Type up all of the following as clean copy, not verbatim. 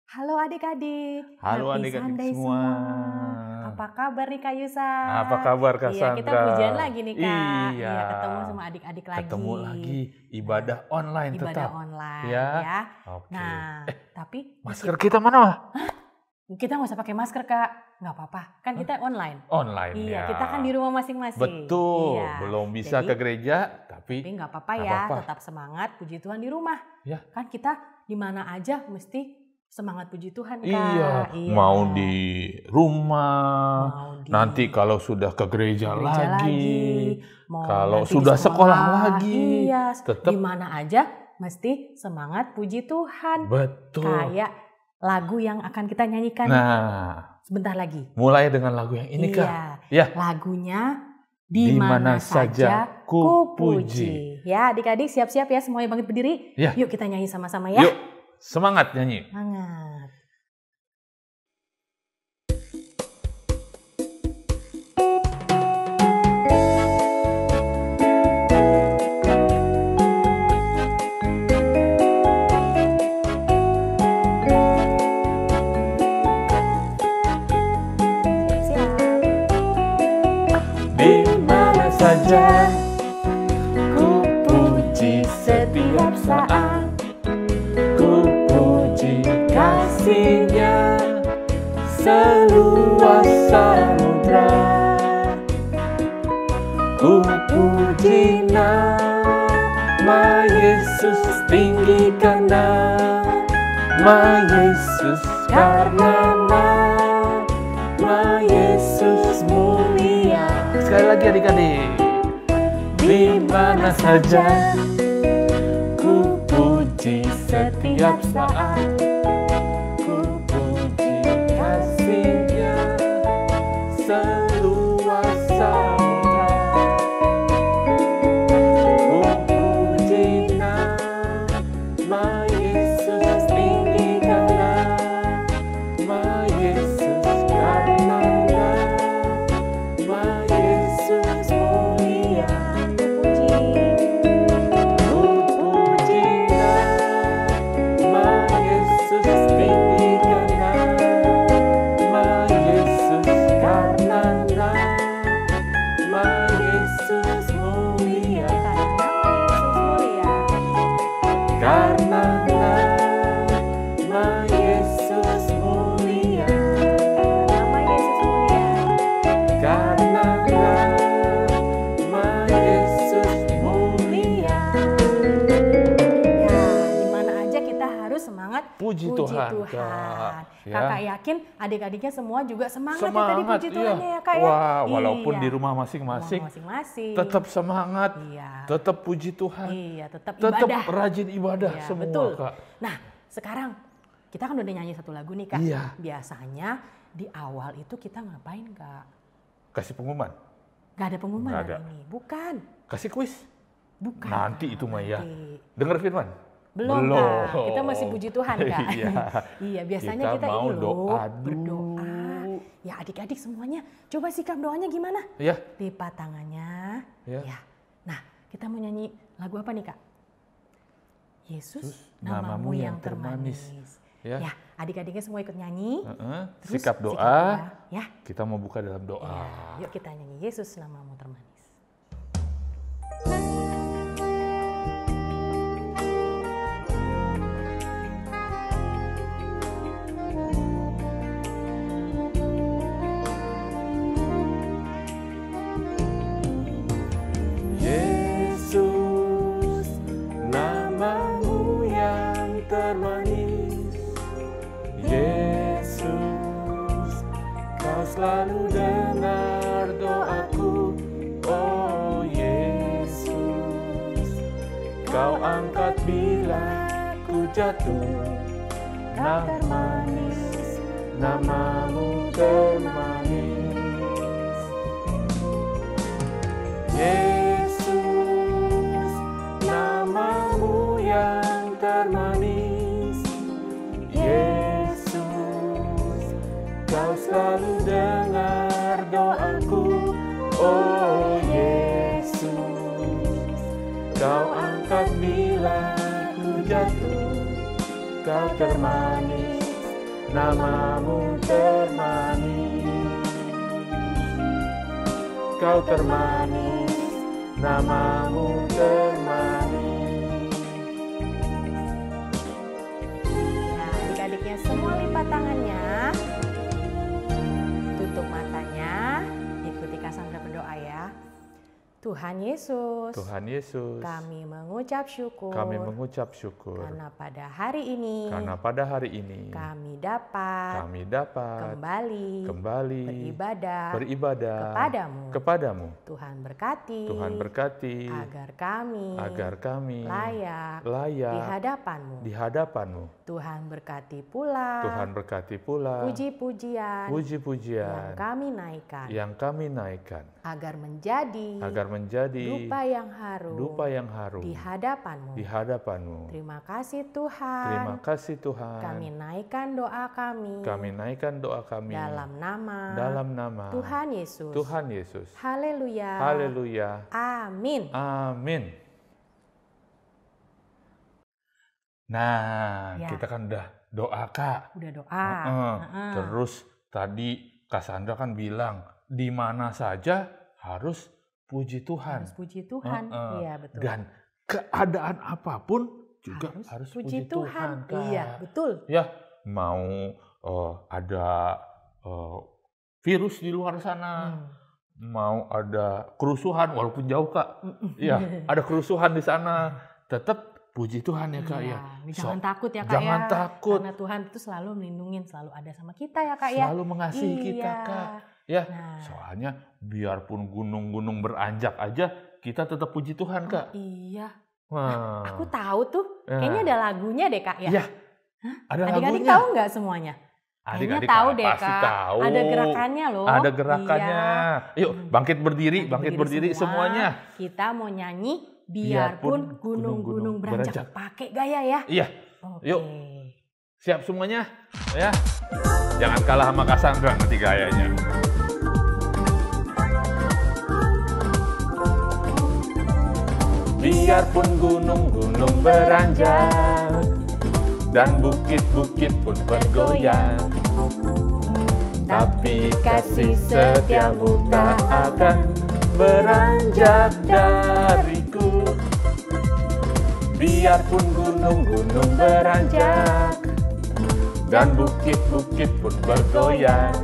Halo adik-adik, Halo happy adik-adik Sunday semua. Apa kabar nih Kak Yusa? Apa kabar Kak Iya, kita Sandra? pujian lagi nih Kak. Iya. Ketemu sama adik-adik lagi. Ketemu lagi, ibadah online Ibadah tetap. online Ya. ya. Oke. Nah, tapi Masker kita mana? kita nggak usah pakai masker Kak, nggak apa-apa. Kan kita online. Online Iya, ya. kita kan di rumah masing-masing. Betul, Iya. belum bisa Jadi, ke gereja, tapi nggak apa-apa nggak ya, apa-apa. tetap semangat puji Tuhan di rumah. Ya. Kan kita di mana aja mesti semangat puji Tuhan Kak. Iya, mau di rumah, Mau di nanti kalau sudah ke gereja lagi, mau kalau nanti di sudah sekolah lagi, iya, tetap di mana aja mesti semangat puji Tuhan. betul. Kayak lagu yang akan kita nyanyikan Nah, sebentar lagi. mulai dengan lagu yang ini Kak. Iya, Ya. lagunya Di Di mana mana saja saja ku kupuji. Ya, adik-adik siap-siap ya semuanya bangkit berdiri. Ya. Yuk kita nyanyi sama-sama ya. Yuk, semangat nyanyi. Semangat. Di mana saja ku puji setiap saat, ku puji kasih-Nya seluas samudra. Ku puji nama Yesus, tinggikan nama Yesus, karena nama Yesus mulia. Sekali lagi adik-adik. Di mana saja ku puji setiap saat, ku puji kasih-Nya seluas samudra. Ku puji nama Yesus, tinggikan nama Yesus, karena nama Yesus mulia. Ku puji nama Yesus, tinggikan nama Yesus, karena nama Yesus mulia. Karena nama Yesus mulia. Karena nama Yesus mulia. Ya, di mana aja kita harus semangat Puji Tuhan, Kak. Ya. Kakak yakin adik-adiknya semua juga semangat, ya tadi puji iya. Tuhannya ya Kak ya. Wah, walaupun Iya. di rumah masing-masing, Masing-masing. tetap semangat, Iya. tetap puji Tuhan, Iya, tetap tetap ibadah. rajin ibadah Iya, semua, betul. Kak. Nah, sekarang kita kan udah nyanyi satu lagu nih Kak. Iya. Biasanya di awal itu kita ngapain Kak? Kasih pengumuman, Gak ada pengumuman Nggak hari ada. ini. Bukan. kasih kuis. Bukan. Nanti Kak, itu mah ya. nanti. Dengar firman? Belum Kak, kita masih puji Tuhan Kak. Iya. Iya, biasanya kita mau ini loh doa berdoa. dulu. Ya adik-adik semuanya, coba sikap doanya gimana? Ya, Lipat tangannya. Ya. Ya. Nah, kita mau nyanyi lagu apa nih Kak? Yesus, Yesus, namamu yang termanis. Ya. Ya, adik-adiknya semua ikut nyanyi. Terus sikap doa, Ya, kita mau buka dalam doa. ya. Yuk kita nyanyi Yesus namamu termanis. Yesus, namamu yang termanis. Yesus, kau selalu dengar doaku. Oh Yesus, kau angkat bila ku jatuh. Kau termanis, namamu termanis. Yesus, namamu yang termanis. Yesus, kau selalu dengar doaku. Oh Yesus, kau angkat bila ku jatuh. Kau termanis, namamu termanis. Kau termanis, namamu termanis. Nah, adik-adiknya semua lipat tangannya, tutup matanya, ikuti Cassandra berdoa ya. Tuhan Yesus, Tuhan Yesus, kami mengucap syukur, karena pada hari ini, kami dapat kembali beribadah kepadamu. Tuhan berkati, agar kami layak di hadapanmu. Tuhan berkati pula puji-pujian yang kami naikkan, agar menjadi dupa yang harum di hadapanmu. Terima kasih Tuhan. Kami naikkan doa kami dalam nama Tuhan Yesus. Haleluya. Amin. Nah, Ya. kita kan udah doa, Kak. Udah doa. Terus tadi Cassandra kan bilang, di mana saja harus puji Tuhan. Harus puji Tuhan. Iya, betul. Dan keadaan apapun juga harus puji Tuhan, Kak. Iya, betul. Ya, mau ada virus di luar sana, mau ada kerusuhan walaupun jauh, Kak. Iya, ada kerusuhan di sana, tetap puji Tuhan ya, Kak. Iya, Ya. jangan takut ya, Kak. Jangan takut. Karena Tuhan itu selalu melindungi, selalu ada sama kita ya, Kak ya. Selalu mengasihi kita, Kak. Ya, Nah. soalnya biarpun gunung-gunung beranjak aja, kita tetap puji Tuhan, Kak. Iya. Wah. Aku tahu tuh. Ya. Kayaknya ada lagunya deh, Kak ya. Iya. Ada Adik-adik lagunya. tahu nggak semuanya? Kayaknya Adik-adik tahu deh, pasti Kak. tahu. Ada gerakannya loh. Ada gerakannya. Iya. Yuk, bangkit berdiri semuanya. Kita mau nyanyi biarpun gunung-gunung beranjak. Pakai gaya ya. Iya. Oke. Yuk. Siap semuanya? Ya. Jangan kalah sama Cassandra nanti gayanya. Biarpun gunung-gunung beranjak dan bukit-bukit pun bergoyang, tapi kasih setiamu tak akan beranjak dariku. Biarpun gunung-gunung beranjak dan bukit-bukit pun bergoyang,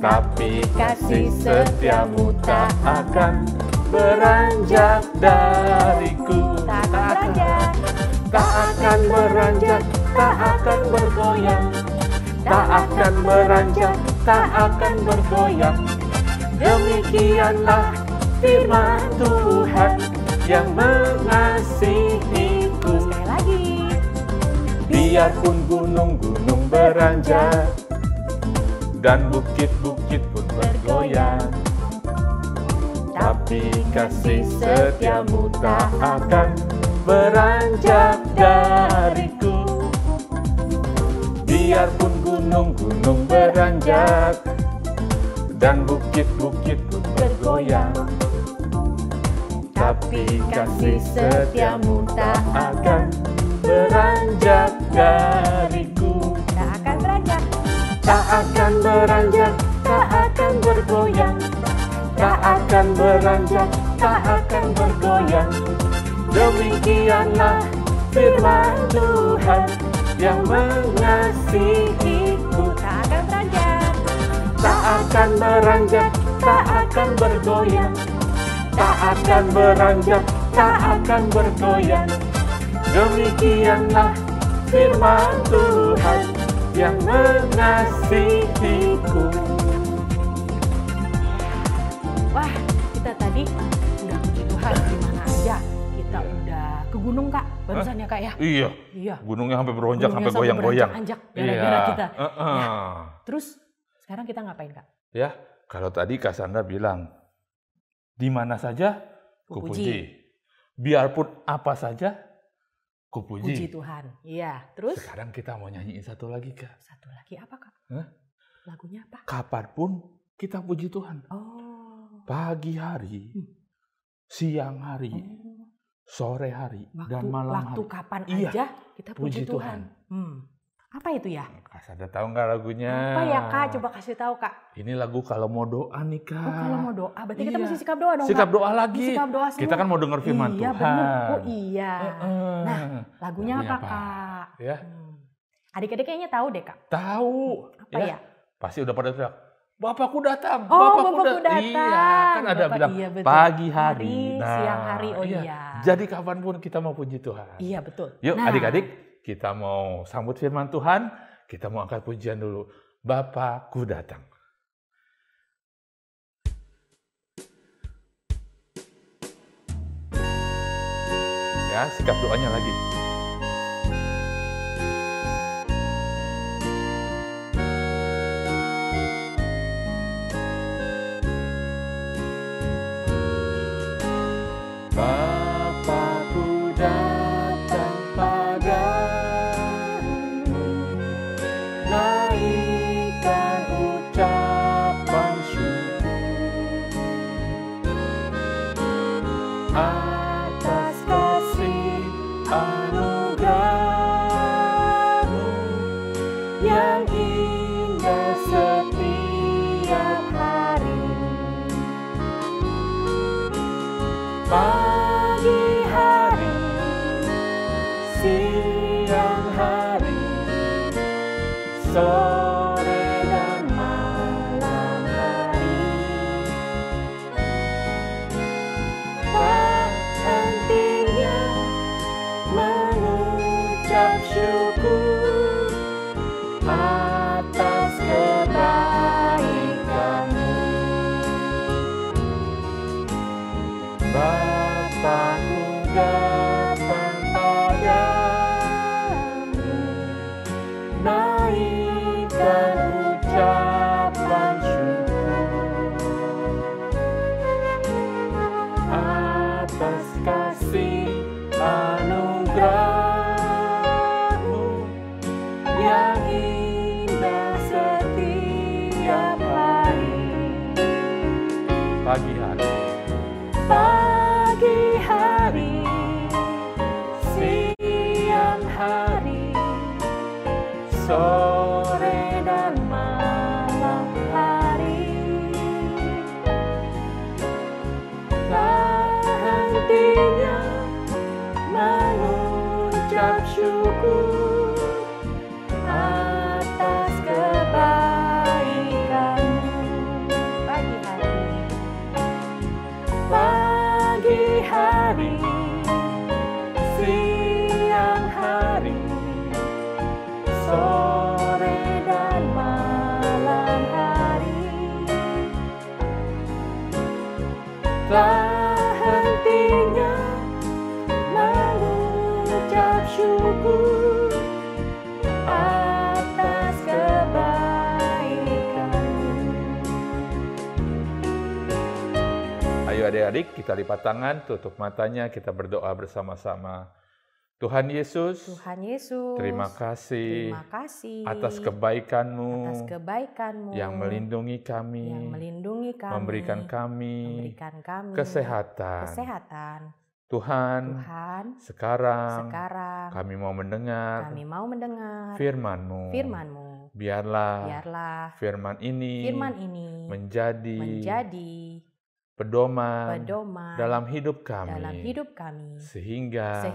tapi kasih setiamu tak akan beranjak dariku. Tak akan beranjak. Tak akan beranjak, tak akan bergoyang. Tak akan beranjak, tak akan bergoyang. Demikianlah firman Tuhan yang mengasihiku. Sekali lagi. Biarpun gunung-gunung beranjak dan bukit-bukit pun bergoyang, tapi kasih setiamu tak akan beranjak dariku. Biarpun gunung-gunung beranjak dan bukit-bukit pun bergoyang, tapi kasih setiamu tak akan beranjak dariku. Tak akan beranjak. Tak akan beranjak, tak akan bergoyang. Tak akan beranjak, tak akan bergoyang. Demikianlah firman Tuhan yang mengasihiku. Tak akan beranjak. Tak akan beranjak, tak akan bergoyang. Tak akan beranjak, tak akan bergoyang. Demikianlah firman Tuhan yang mengasihiku. Wah, kita tadi udah puji Tuhan di mana aja. Kita udah ke gunung, Kak. Barusan ya, Kak ya. Iya. Iya. Gunungnya sampai beronjak, Gunungnya sampai goyang-goyang. beranjak-anjak gara-gara kita. Ya. Terus sekarang kita ngapain, Kak? Ya, kalau tadi Cassandra bilang, di mana saja kupuji. Biarpun apa saja kupuji. Puji Tuhan. Iya. Terus Sekarang kita mau nyanyiin satu lagi, Kak. satu lagi apa, Kak? Hah? Lagunya apa? Kapanpun kita puji Tuhan. Oh. Pagi hari, siang hari, sore hari, dan malam Waktu hari. kapan Iya, aja kita puji puji Tuhan. Apa itu ya? Kak Sandra tahu nggak lagunya? Apa ya Kak? Coba kasih tahu Kak. Ini lagu kalau mau doa nih Kak. Oh kalau mau doa, berarti kita mesti sikap doa dong Sikap Kak? doa lagi. Sikap doa semua. Kita kan mau dengar firman Iya, Tuhan. bener. Oh iya. Nah, lagunya apa Kak? Ya. Adik-adik kayaknya tahu deh Kak. Tahu. Apa ya? Pasti udah pada teriak, Bapakku datang. Oh, Bapakku datang. Iya, kan ada Bapak, bilang iya, betul. pagi hari. Siang hari, oh iya. Jadi kapanpun kita mau puji Tuhan. Iya, betul. Yuk adik-adik, kita mau sambut firman Tuhan. Kita mau angkat pujian dulu. Bapakku datang. Ya, sikap doanya lagi. Bapakku datang padamu, naikkan ucapan syukur atas kasih anugerah-Mu yang indah setiap hari. Pagi hari, siang hari, sore dan malam hari, tak hentinya mengucap syukur atas kebaikan-Mu. Bapakku datang padamu, naikkan ucapan syukur atas kasih anugerah-Mu yang indah setiap hari. Pagi hari, pagi hari, siang hari, sore dan malam hari, tak hentinya mengucap syukur atas kebaikan-Mu. Pagi hari, pagi hari, siang hari, sore dan malam hari, tak hentinya mengucap syukur atas kebaikan-Mu. Ayo adik-adik, kita lipat tangan, tutup matanya, kita berdoa bersama-sama. Tuhan Yesus, terima kasih atas kebaikan-Mu yang melindungi kami, memberikan kami kesehatan. Tuhan, sekarang kami mau mendengar firman-Mu. Biarlah firman ini menjadi pedoman dalam hidup kami, sehingga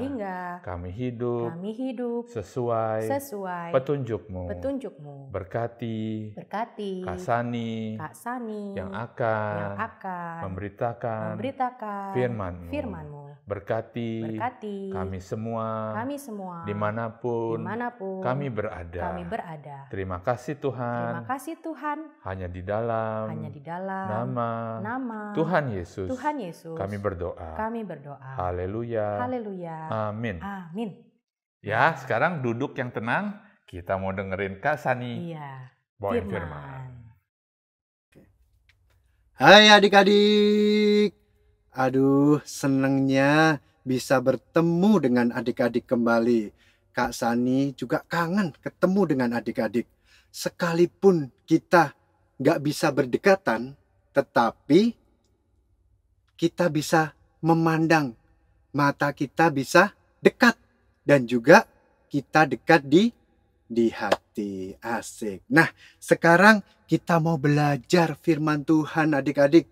kami hidup sesuai petunjuk-Mu. Berkati Kak Sani yang akan memberitakan firman-Mu. Berkati kami semua dimanapun kami berada. Terima kasih Tuhan. Hanya di dalam nama Tuhan Yesus kami berdoa. Haleluya. Amin. Ya, sekarang duduk yang tenang. Kita mau dengerin Kak Sani bawain firman. Hai adik-adik. Aduh, senangnya bisa bertemu dengan adik-adik kembali. Kak Sani juga kangen ketemu dengan adik-adik. Sekalipun kita nggak bisa berdekatan, tetapi kita bisa memandang. Mata kita bisa dekat. Dan juga kita dekat di di hati. Asik. Nah, sekarang kita mau belajar firman Tuhan adik-adik.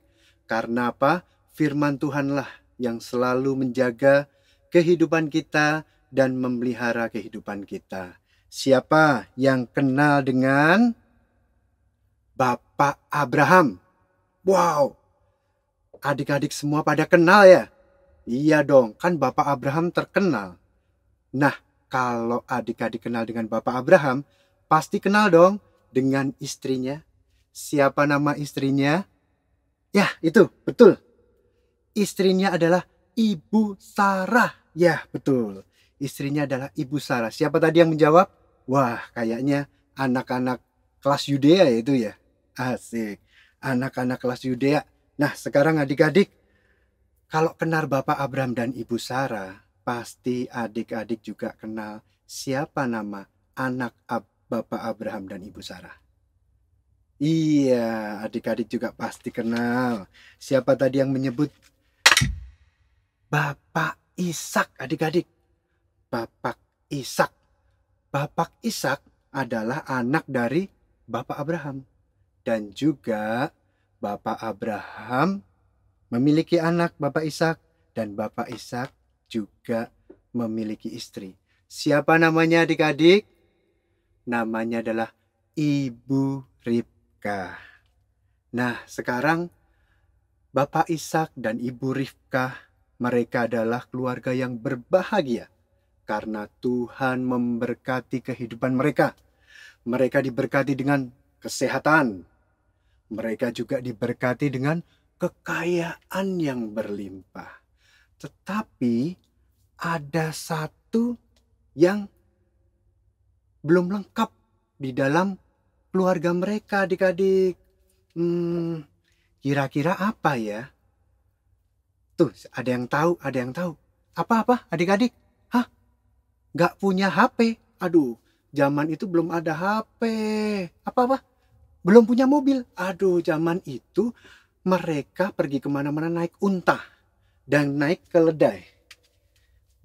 Karena apa? Firman Tuhanlah yang selalu menjaga kehidupan kita dan memelihara kehidupan kita. Siapa yang kenal dengan Bapak Abraham? Wow, adik-adik semua pada kenal ya? Iya dong, kan Bapak Abraham terkenal. Nah, kalau adik-adik kenal dengan Bapak Abraham, pasti kenal dong dengan istrinya. Siapa nama istrinya? Ya, itu, betul. Istrinya adalah Ibu Sarah. Ya, betul. Istrinya adalah Ibu Sarah. Siapa tadi yang menjawab? Wah, kayaknya anak-anak kelas Yudea itu ya. Asik. Anak-anak kelas Yudea. Nah, sekarang adik-adik, kalau kenal Bapak Abraham dan Ibu Sarah, pasti adik-adik juga kenal siapa nama anak Bapak Abraham dan Ibu Sarah. Iya, adik-adik juga pasti kenal. Siapa tadi yang menyebut? Bapak Ishak, adik-adik. Bapak Ishak. Bapak Ishak adalah anak dari Bapak Abraham. Dan juga Bapak Abraham memiliki anak Bapak Ishak. Dan Bapak Ishak juga memiliki istri. Siapa namanya adik-adik? Namanya adalah Ibu Ribkah. Nah, sekarang Bapak Ishak dan Ibu Ribkah, mereka adalah keluarga yang berbahagia karena Tuhan memberkati kehidupan mereka. Mereka diberkati dengan kesehatan. Mereka juga diberkati dengan kekayaan yang berlimpah. Tetapi ada satu yang belum lengkap di dalam keluarga mereka, adik-adik. Kira-kira apa ya? Tuh, ada yang tahu, ada yang tahu. Apa-apa, adik-adik? Hah? Gak punya HP? Aduh, zaman itu belum ada HP. Apa-apa? Belum punya mobil? Aduh, zaman itu mereka pergi kemana-mana naik unta dan naik keledai.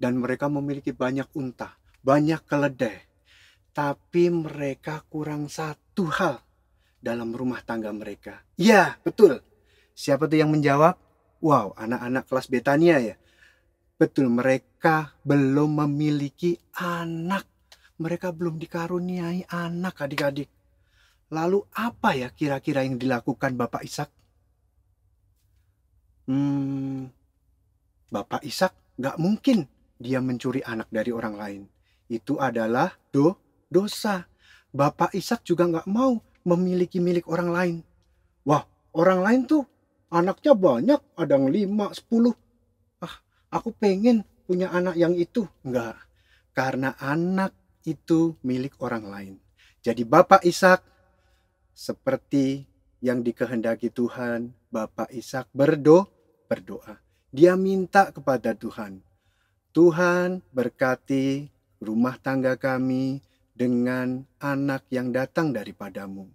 Dan mereka memiliki banyak unta, banyak keledai. Tapi mereka kurang satu hal dalam rumah tangga mereka. Ya, betul. Siapa tuh yang menjawab? Wow, anak-anak kelas Betania ya. Betul, mereka belum memiliki anak. Mereka belum dikaruniai anak, adik-adik. Lalu apa ya kira-kira yang dilakukan Bapak Ishak? Bapak Ishak gak mungkin dia mencuri anak dari orang lain. Itu adalah dosa. Bapak Ishak juga gak mau memiliki milik orang lain. Wah, orang lain tuh anaknya banyak, ada yang 5, 10. Aku pengen punya anak yang itu. Enggak, karena anak itu milik orang lain. Jadi Bapak Ishak seperti yang dikehendaki Tuhan, Bapak Ishak berdoa. Dia minta kepada Tuhan. Tuhan berkati rumah tangga kami dengan anak yang datang daripadamu.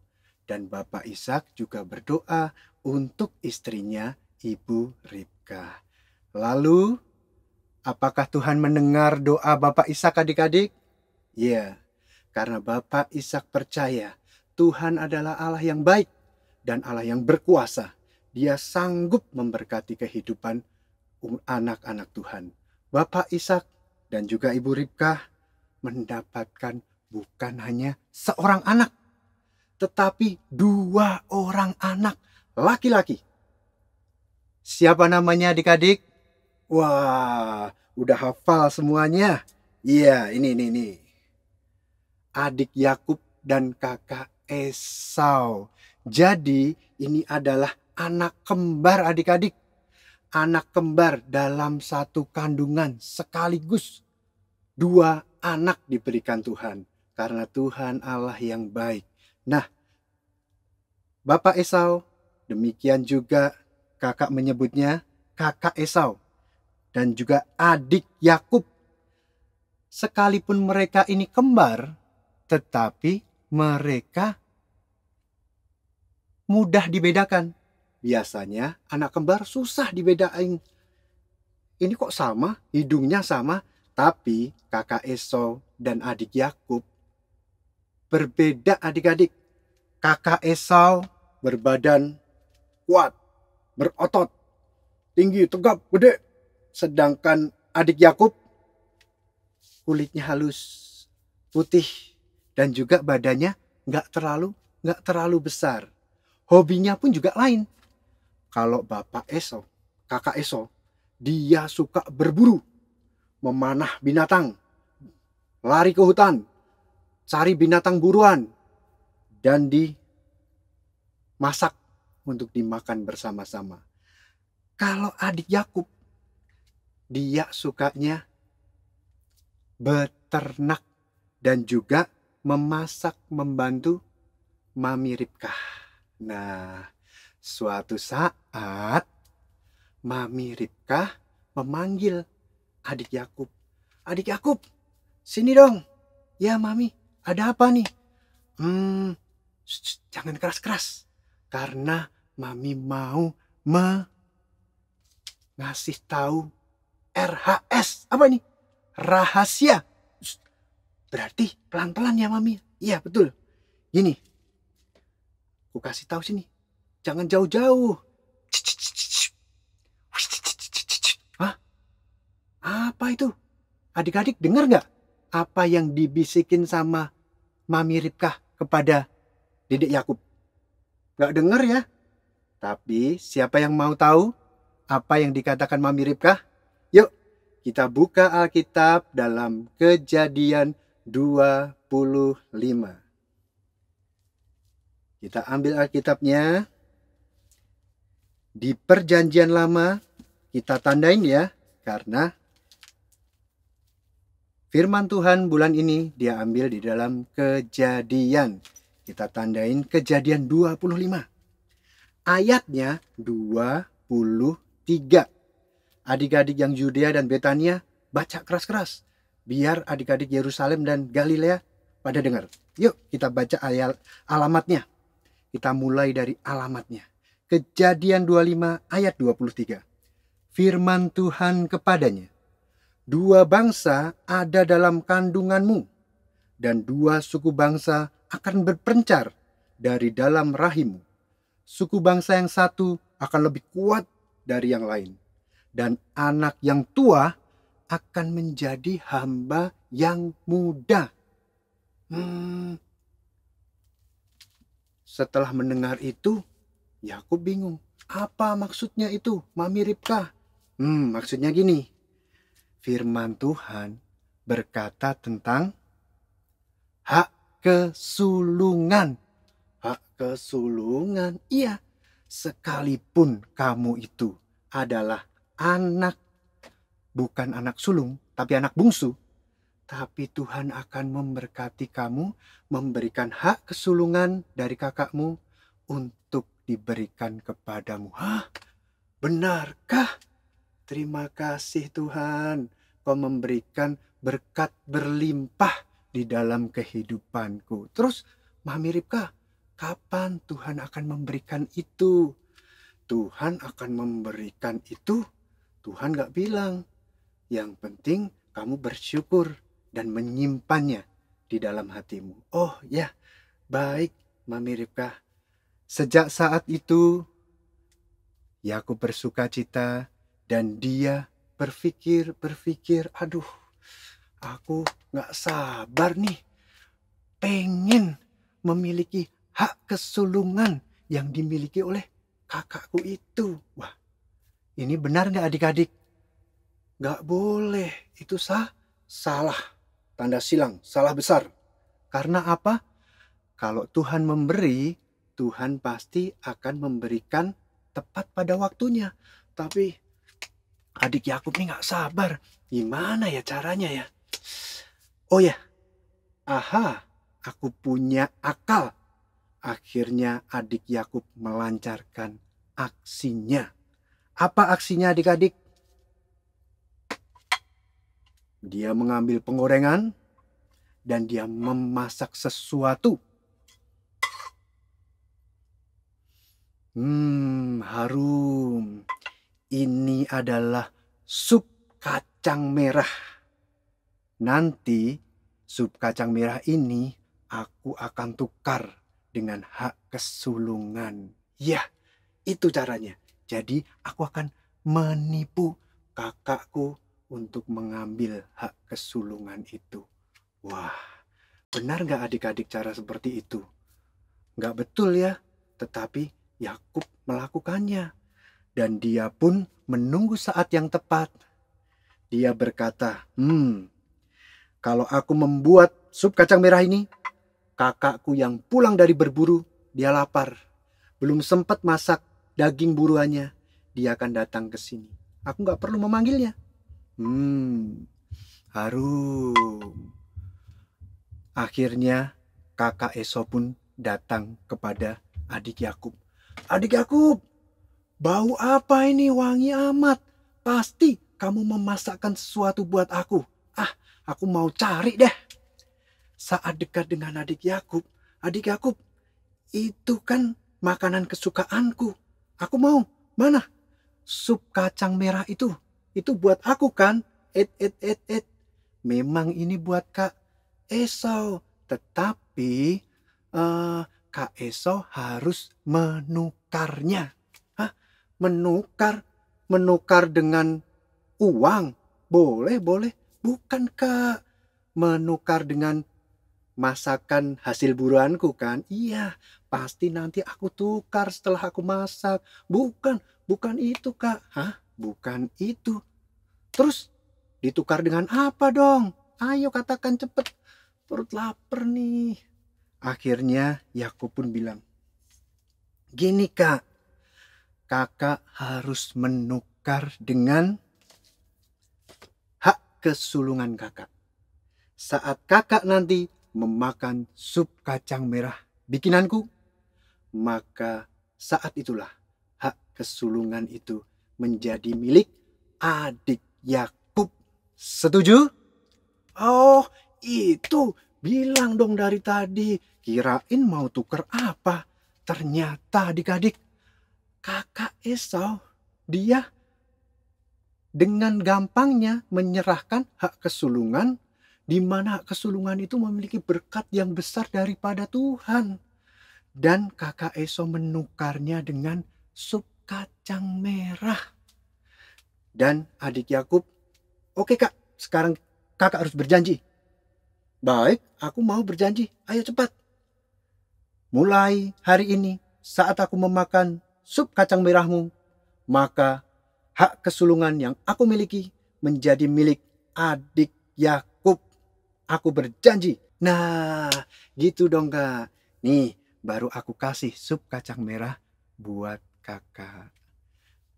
Dan Bapak Ishak juga berdoa untuk istrinya Ibu Ribkah. Lalu, apakah Tuhan mendengar doa Bapak Ishak adik-adik? Ya, karena Bapak Ishak percaya Tuhan adalah Allah yang baik dan Allah yang berkuasa. Dia sanggup memberkati kehidupan anak-anak Tuhan. Bapak Ishak dan juga Ibu Ribkah mendapatkan bukan hanya seorang anak, tetapi 2 orang anak laki-laki. Siapa namanya adik-adik? Wah, udah hafal semuanya. Iya, ini. Adik Yakub dan kakak Esau. Jadi, ini adalah anak kembar adik-adik. Anak kembar dalam satu kandungan sekaligus. 2 anak diberikan Tuhan. Karena Tuhan Allah yang baik. Nah, Bapak Esau, demikian juga kakak menyebutnya kakak Esau. Dan juga adik Yakub. Sekalipun mereka ini kembar, tetapi mereka mudah dibedakan. Biasanya anak kembar susah dibedain. Ini kok sama, hidungnya sama, tapi kakak Esau dan adik Yakub berbeda adik-adik. Kakak Esau berbadan kuat, berotot, tinggi, tegap, gede. Sedangkan adik Yakub kulitnya halus, putih, dan juga badannya nggak terlalu besar. Hobinya pun juga lain. Kalau kakak Esau, dia suka berburu, memanah binatang, lari ke hutan, cari binatang buruan, dan dimasak untuk dimakan bersama-sama. Kalau adik Yakub, dia sukanya beternak dan juga memasak membantu Mami Ribkah. Nah, suatu saat Mami Ribkah memanggil adik Yakub. Adik Yakub, sini dong. Ya Mami, ada apa nih? Jangan keras-keras. Karena Mami mau ngasih tahu RHS. Apa ini? Rahasia. Berarti pelan-pelan ya Mami. Iya betul. Gini. Aku kasih tahu sini. Jangan jauh-jauh. Hah? Apa itu? Adik-adik dengar nggak? Apa yang dibisikin sama Mami Ribkah kepada Dedek Yakub? Nggak dengar ya? Tapi siapa yang mau tahu apa yang dikatakan Mami Ribkah? Yuk kita buka Alkitab dalam Kejadian 25. Kita ambil Alkitabnya. Di Perjanjian Lama kita tandain ya, karena firman Tuhan bulan ini dia ambil di dalam Kejadian. Kita tandain Kejadian 25. Ayatnya 23. Adik-adik yang Yudea dan Betania baca keras-keras. Biar adik-adik Yerusalem dan Galilea pada dengar. Yuk kita baca alamatnya. Kita mulai dari alamatnya. Kejadian 25 ayat 23. Firman Tuhan kepadanya. 2 bangsa ada dalam kandunganmu. Dan 2 suku bangsa akan berpencar dari dalam rahimmu. Suku bangsa yang satu akan lebih kuat dari yang lain. Dan anak yang tua akan menjadi hamba yang muda. Setelah mendengar itu, Yakub bingung. Apa maksudnya itu, Mami Ribkah? Maksudnya gini. Firman Tuhan berkata tentang hak kesulungan. Hak kesulungan, iya. Sekalipun kamu itu adalah anak, bukan anak sulung, tapi anak bungsu. Tapi Tuhan akan memberkati kamu, memberikan hak kesulungan dari kakakmu untuk diberikan kepadamu. Hah? Benarkah? Terima kasih Tuhan. Kau memberikan berkat berlimpah di dalam kehidupanku. Terus Mami Ribkah, kapan Tuhan akan memberikan itu? Tuhan akan memberikan itu. Tuhan gak bilang. Yang penting kamu bersyukur dan menyimpannya di dalam hatimu. Oh ya, baik Mami Ribkah. Sejak saat itu, Yakub bersuka cita dan dia berpikir, aduh, aku gak sabar nih, pengen memiliki hak kesulungan yang dimiliki oleh kakakku itu. Wah, ini benar gak adik-adik? Gak boleh, itu salah, tanda silang, salah besar. Karena apa? Kalau Tuhan memberi, Tuhan pasti akan memberikan tepat pada waktunya. Tapi adik Yakub ini gak sabar. Gimana ya caranya ya? Oh ya, aku punya akal. Akhirnya adik Yakub melancarkan aksinya. Apa aksinya adik-adik? Dia mengambil penggorengan dan dia memasak sesuatu. Harum. Ini adalah sup kacang merah. Nanti sup kacang merah ini aku akan tukar dengan hak kesulungan. Ya, itu caranya. Jadi aku akan menipu kakakku untuk mengambil hak kesulungan itu. Wah, benar nggak adik-adik cara seperti itu? Nggak betul ya, tetapi Yakub melakukannya. Dan dia pun menunggu saat yang tepat. Dia berkata, kalau aku membuat sup kacang merah ini, kakakku yang pulang dari berburu, dia lapar. Belum sempat masak daging buruannya, dia akan datang ke sini. Aku nggak perlu memanggilnya. Harum. Akhirnya kakak Esau pun datang kepada adik Yakub. Adik Yakub, bau apa ini wangi amat? Pasti kamu memasakkan sesuatu buat aku. Aku mau cari deh. Saat dekat dengan adik Yakub, itu kan makanan kesukaanku. Aku mau. Mana? Sup kacang merah itu. Itu buat aku kan? Memang ini buat Kak Esau. Tetapi Kak Esau harus menukarnya. Menukar dengan uang? Boleh. Bukan Kak. Menukar dengan masakan hasil buruanku kan? Iya, pasti nanti aku tukar setelah aku masak. Bukan itu Kak. Bukan itu. Terus ditukar dengan apa dong? Ayo katakan cepet. Perut lapar nih. Akhirnya Yakub pun bilang, gini Kak, kakak harus menukar dengan hak kesulungan kakak. Saat kakak nanti memakan sup kacang merah bikinanku, maka saat itulah hak kesulungan itu menjadi milik adik Yakub. Setuju? Oh, itu bilang dong dari tadi. Kirain mau tuker apa. Ternyata adik-adik, kakak Esau, dia dengan gampangnya menyerahkan hak kesulungan, di mana hak kesulungan itu memiliki berkat yang besar daripada Tuhan. Dan kakak Esau menukarnya dengan sup kacang merah. Dan adik Yakub, oke Kak, sekarang kakak harus berjanji. Baik, aku mau berjanji. Ayo cepat. Mulai hari ini, saat aku memakan sup kacang merahmu, maka hak kesulungan yang aku miliki menjadi milik adik Yakub. Aku berjanji. Nah, gitu dong Kak. Nih, baru aku kasih sup kacang merah buat kakak.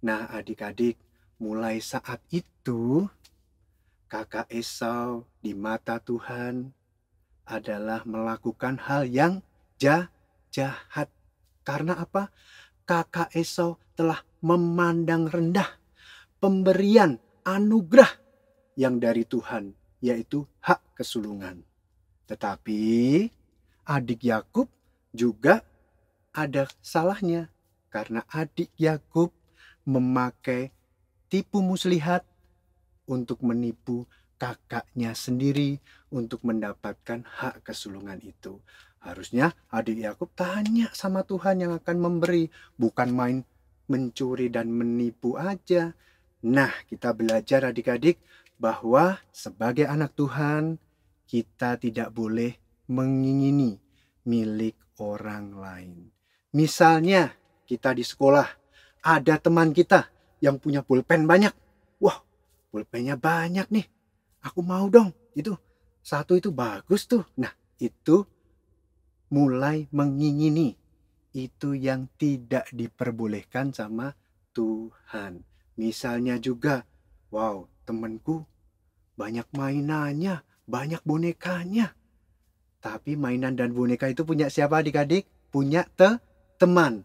Nah, adik-adik, mulai saat itu kakak Esau di mata Tuhan adalah melakukan hal yang jahat. Karena apa? Kakak Esau telah memandang rendah pemberian anugerah yang dari Tuhan, yaitu hak kesulungan. Tetapi adik Yakub juga ada salahnya, karena adik Yakub memakai tipu muslihat untuk menipu kakaknya sendiri untuk mendapatkan hak kesulungan itu. Harusnya adik Yakub tanya sama Tuhan yang akan memberi, bukan main mencuri dan menipu aja. Nah, kita belajar adik-adik bahwa sebagai anak Tuhan, kita tidak boleh mengingini milik orang lain. Misalnya kita di sekolah, ada teman kita yang punya pulpen banyak. Wah, pulpennya banyak nih. Aku mau dong. Itu satu itu bagus tuh. Nah, itu mulai mengingini. Itu yang tidak diperbolehkan sama Tuhan. Misalnya juga, wow, temanku banyak mainannya, banyak bonekanya. Tapi mainan dan boneka itu punya siapa adik-adik? Punya teman.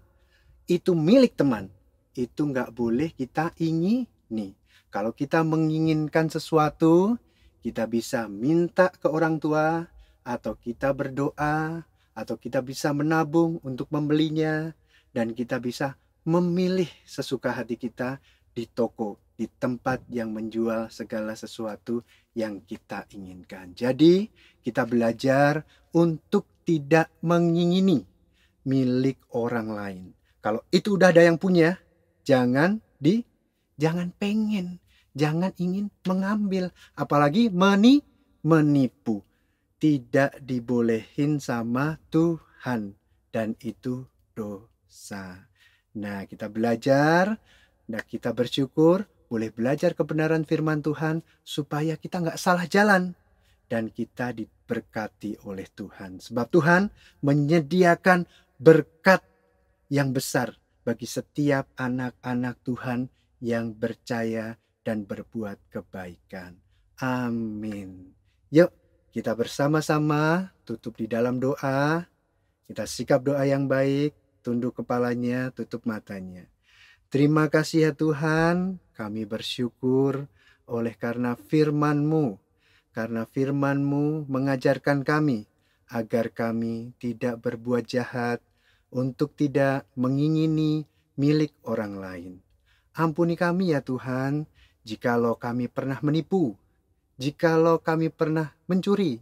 Itu milik teman. Itu nggak boleh kita ingini. Kalau kita menginginkan sesuatu, kita bisa minta ke orang tua, atau kita berdoa, atau kita bisa menabung untuk membelinya, dan kita bisa memilih sesuka hati kita di toko, di tempat yang menjual segala sesuatu yang kita inginkan. Jadi, kita belajar untuk tidak mengingini milik orang lain. Kalau itu udah ada yang punya, jangan pengen, jangan ingin mengambil, apalagi menipu. Tidak dibolehin sama Tuhan, dan itu dosa. Nah, kita belajar, dan kita bersyukur boleh belajar kebenaran firman Tuhan supaya kita nggak salah jalan dan kita diberkati oleh Tuhan. Sebab Tuhan menyediakan berkat yang besar bagi setiap anak-anak Tuhan yang percaya dan berbuat kebaikan. Amin. Yuk, kita bersama-sama tutup di dalam doa. Kita sikap doa yang baik, tunduk kepalanya, tutup matanya. Terima kasih ya Tuhan, kami bersyukur oleh karena firman-Mu. Karena firman-Mu mengajarkan kami agar kami tidak berbuat jahat, untuk tidak mengingini milik orang lain. Ampuni kami ya Tuhan, jikalau kami pernah menipu, jikalau kami pernah mencuri.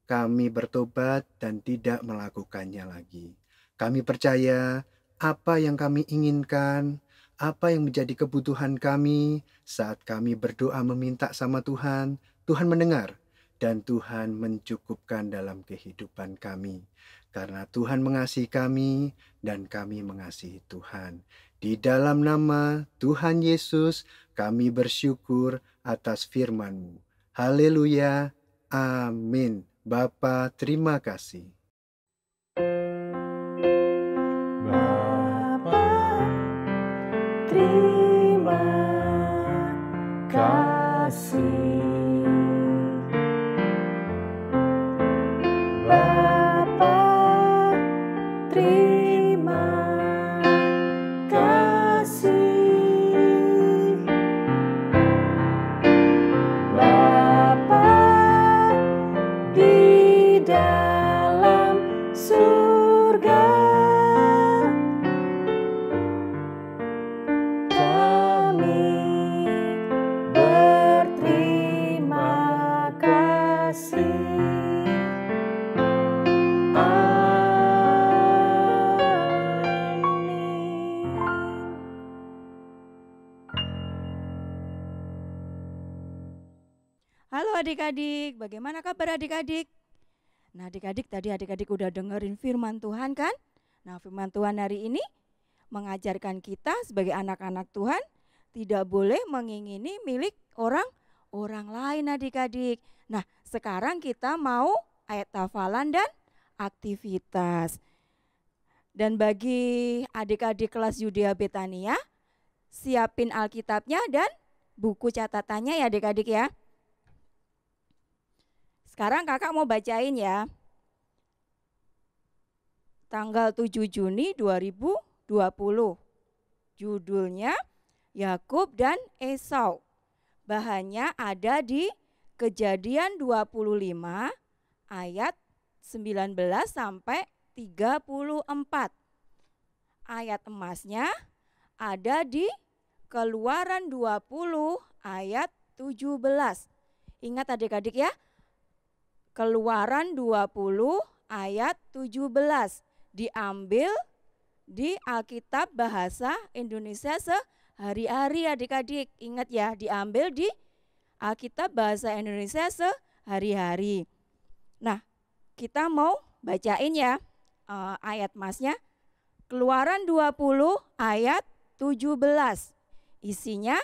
Kami bertobat dan tidak melakukannya lagi. Kami percaya apa yang kami inginkan, apa yang menjadi kebutuhan kami saat kami berdoa meminta sama Tuhan, Tuhan mendengar dan Tuhan mencukupkan dalam kehidupan kami. Karena Tuhan mengasihi kami dan kami mengasihi Tuhan. Di dalam nama Tuhan Yesus kami bersyukur atas firman-Mu. Haleluya. Amin. Bapa, terima kasih. Bapa, terima kasih. Bapa, terima kasih. Bapa di dalam surga, kami berterima kasih. Halo adik-adik, bagaimana kabar adik-adik? Nah adik-adik, tadi adik-adik udah dengerin firman Tuhan kan? Nah firman Tuhan hari ini mengajarkan kita sebagai anak-anak Tuhan tidak boleh mengingini milik orang lain adik-adik. Nah sekarang kita mau ayat hafalan dan aktivitas. Dan bagi adik-adik kelas Yudea Betania, siapin Alkitabnya dan buku catatannya ya adik-adik ya. Sekarang kakak mau bacain ya. Tanggal 7 Juni 2020. Judulnya Yakub dan Esau. Bahannya ada di Kejadian 25 ayat 19 sampai 34. Ayat emasnya ada di Keluaran 20 ayat 17. Ingat adik-adik ya. Keluaran 20 ayat 17 diambil di Alkitab Bahasa Indonesia sehari-hari adik-adik. Ingat ya, diambil di Alkitab Bahasa Indonesia sehari-hari. Nah, kita mau bacain ya ayat masnya. Keluaran 20 ayat 17. Isinya,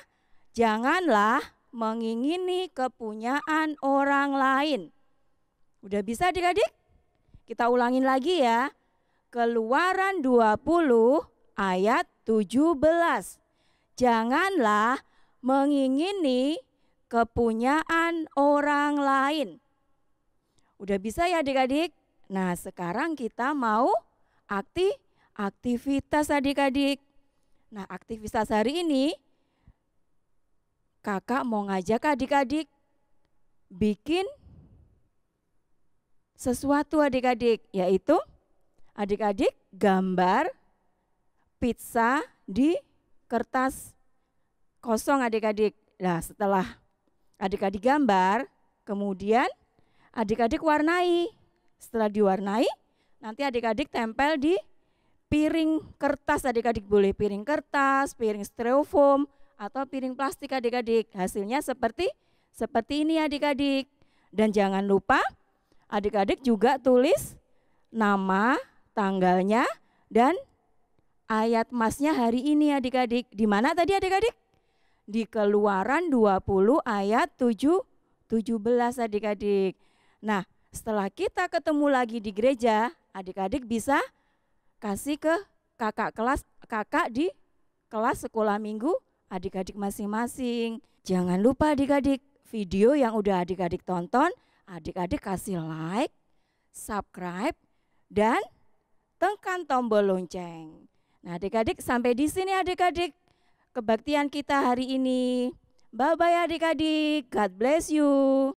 janganlah mengingini kepunyaan orang lain. Udah bisa adik-adik? Kita ulangin lagi ya. Keluaran 20 ayat 17. Janganlah mengingini kepunyaan orang lain. Udah bisa ya adik-adik? Nah sekarang kita mau aktivitas adik-adik. Nah aktivitas hari ini kakak mau ngajak adik-adik bikin sesuatu adik-adik, yaitu adik-adik gambar pizza di kertas kosong adik-adik. Nah setelah adik-adik gambar, kemudian adik-adik warnai Setelah diwarnai, nanti adik-adik tempel di piring kertas, adik-adik boleh piring kertas, piring styrofoam, atau piring plastik adik-adik. Hasilnya seperti ini adik-adik. Dan jangan lupa adik-adik juga tulis nama, tanggalnya, dan ayat masnya hari ini adik-adik. Di mana tadi adik-adik? Di Keluaran 20 ayat 17 adik-adik. Nah, setelah kita ketemu lagi di gereja, adik-adik bisa kasih ke kakak di kelas sekolah minggu adik-adik masing-masing. Jangan lupa adik-adik, video yang udah adik-adik tonton, adik-adik kasih like, subscribe, dan tekan tombol lonceng. Nah adik-adik, sampai di sini adik-adik kebaktian kita hari ini. Bye-bye adik-adik, God bless you.